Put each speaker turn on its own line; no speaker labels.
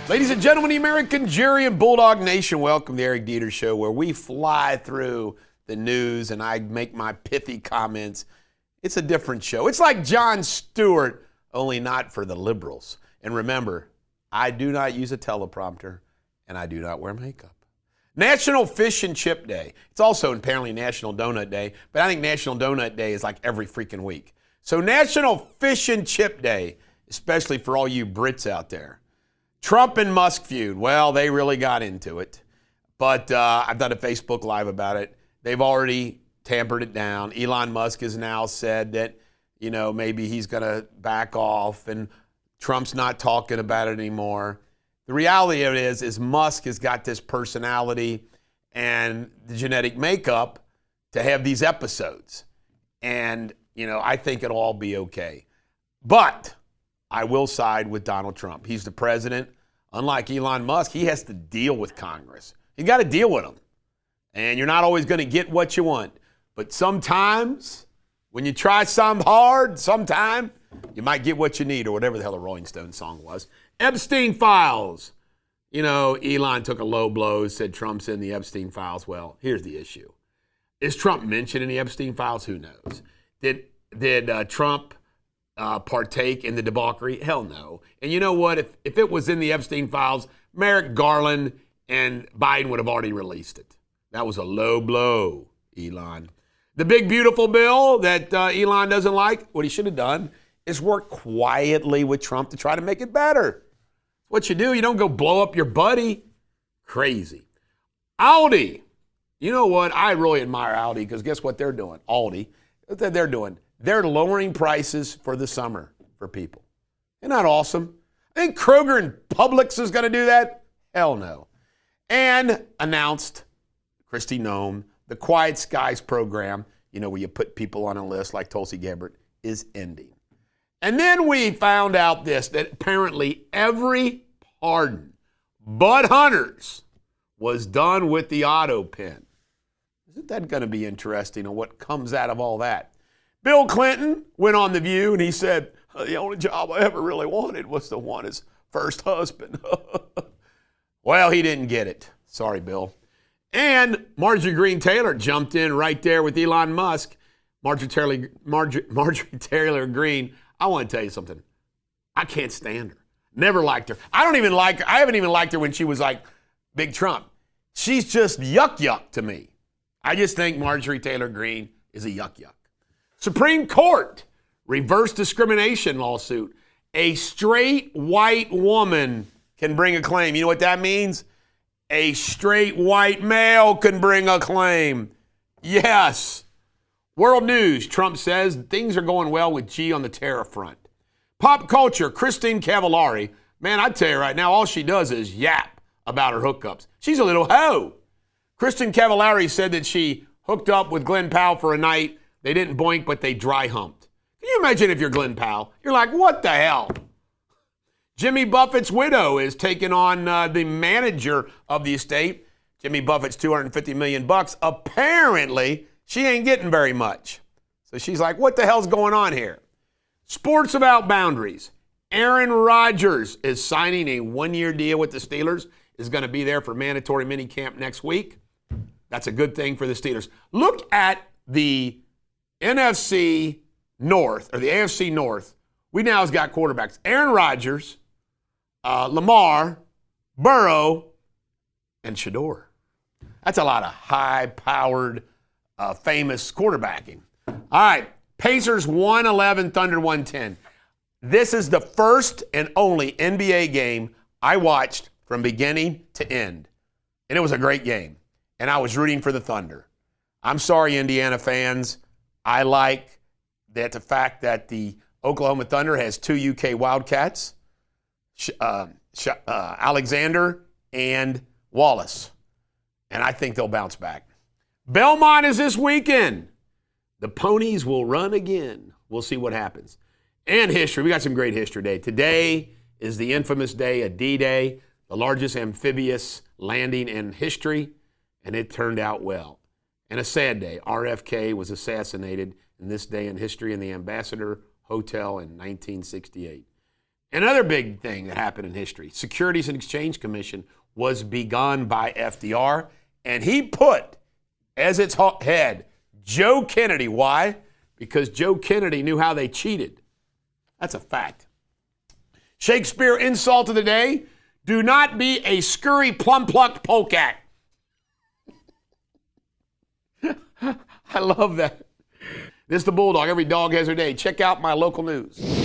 Ladies and gentlemen, the American jury and Bulldog Nation, welcome to the Eric Deters Show, where we fly through the news and I make my pithy comments. It's a different show. It's like Jon Stewart, only not for the liberals. And remember, I do not use a teleprompter and I do not wear makeup. National Fish and Chip Day. It's also apparently National Donut Day, but I think National Donut Day is like every freaking week. So National Fish and Chip Day, especially for all you Brits out there. Trump and Musk feud. Well, they really got into it. But I've done a Facebook Live about it. They've already tampered it down. Elon Musk has now said that, maybe he's going to back off and Trump's not talking about it anymore. The reality of it is Musk has got this personality and the genetic makeup to have these episodes. And, I think it'll all be okay. But I will side with Donald Trump. He's the president. Unlike Elon Musk, he has to deal with Congress. You got to deal with them. And you're not always going to get what you want. But sometimes, when you try something hard, sometime you might get what you need, or whatever the hell the Rolling Stones song was. Epstein files. Elon took a low blow, said Trump's in the Epstein files. Well, here's the issue. Is Trump mentioned in the Epstein files? Who knows? Did Trump partake in the debauchery? Hell no. And you know what? If it was in the Epstein files, Merrick Garland and Biden would have already released it. That was a low blow, Elon. The big, beautiful bill that Elon doesn't like, what he should have done is work quietly with Trump to try to make it better. What you do, you don't go blow up your buddy. Crazy. Aldi. You know what? I really admire Aldi because guess what they're doing? Aldi. What they're doing? They're lowering prices for the summer for people. Isn't that awesome? I think Kroger and Publix is going to do that. Hell no. And announced, Kristi Noem, the Quiet Skies program, where you put people on a list like Tulsi Gabbard, is ending. And then we found out that apparently every pardon but Hunter's was done with the auto pen. Isn't that going to be interesting on what comes out of all that? Bill Clinton went on The View and he said, the only job I ever really wanted was to want his first husband. Well, he didn't get it. Sorry, Bill. And Marjorie Greene Taylor jumped in right there with Elon Musk. Marjorie Taylor Greene, I want to tell you something. I can't stand her. Never liked her. I haven't even liked her when she was like Big Trump. She's just yuck to me. I just think Marjorie Taylor Greene is a yuck. Supreme Court reverse discrimination lawsuit. A straight white woman can bring a claim. You know what that means? A straight white male can bring a claim. Yes. World news. Trump says things are going well with G on the tariff front. Pop culture. Christine Cavallari. Man, I tell you right now, all she does is yap about her hookups. She's a little hoe. Christine Cavallari said that she hooked up with Glenn Powell for a night. They didn't boink, but they dry humped. Can you imagine if you're Glenn Powell? You're like, what the hell? Jimmy Buffett's widow is taking on the manager of the estate. Jimmy Buffett's $250 million. Apparently, she ain't getting very much. So she's like, what the hell's going on here? Sports Without Boundaries. Aaron Rodgers is signing a one-year deal with the Steelers. Is going to be there for mandatory minicamp next week. That's a good thing for the Steelers. Look at the NFC North, or the AFC North. We now have got quarterbacks. Aaron Rodgers, Lamar, Burrow, and Shador. That's a lot of high-powered, famous quarterbacking. All right, Pacers 111, Thunder 110. This is the first and only NBA game I watched from beginning to end. And it was a great game. And I was rooting for the Thunder. I'm sorry, Indiana fans. I like that the fact that the Oklahoma Thunder has two UK Wildcats, Alexander and Wallace. And I think they'll bounce back. Belmont is this weekend. The ponies will run again. We'll see what happens. And history. We got some great history today. Today is the infamous day of D-Day, the largest amphibious landing in history, and it turned out well. And a sad day. RFK was assassinated in this day in history in the Ambassador Hotel in 1968. Another big thing that happened in history, Securities and Exchange Commission was begun by FDR, and he put as its head Joe Kennedy. Why? Because Joe Kennedy knew how they cheated. That's a fact. Shakespeare insult of the day, do not be a scurry plum-plucked polecat. I love that. This is the Bulldog. Every dog has her day. Check out my local news.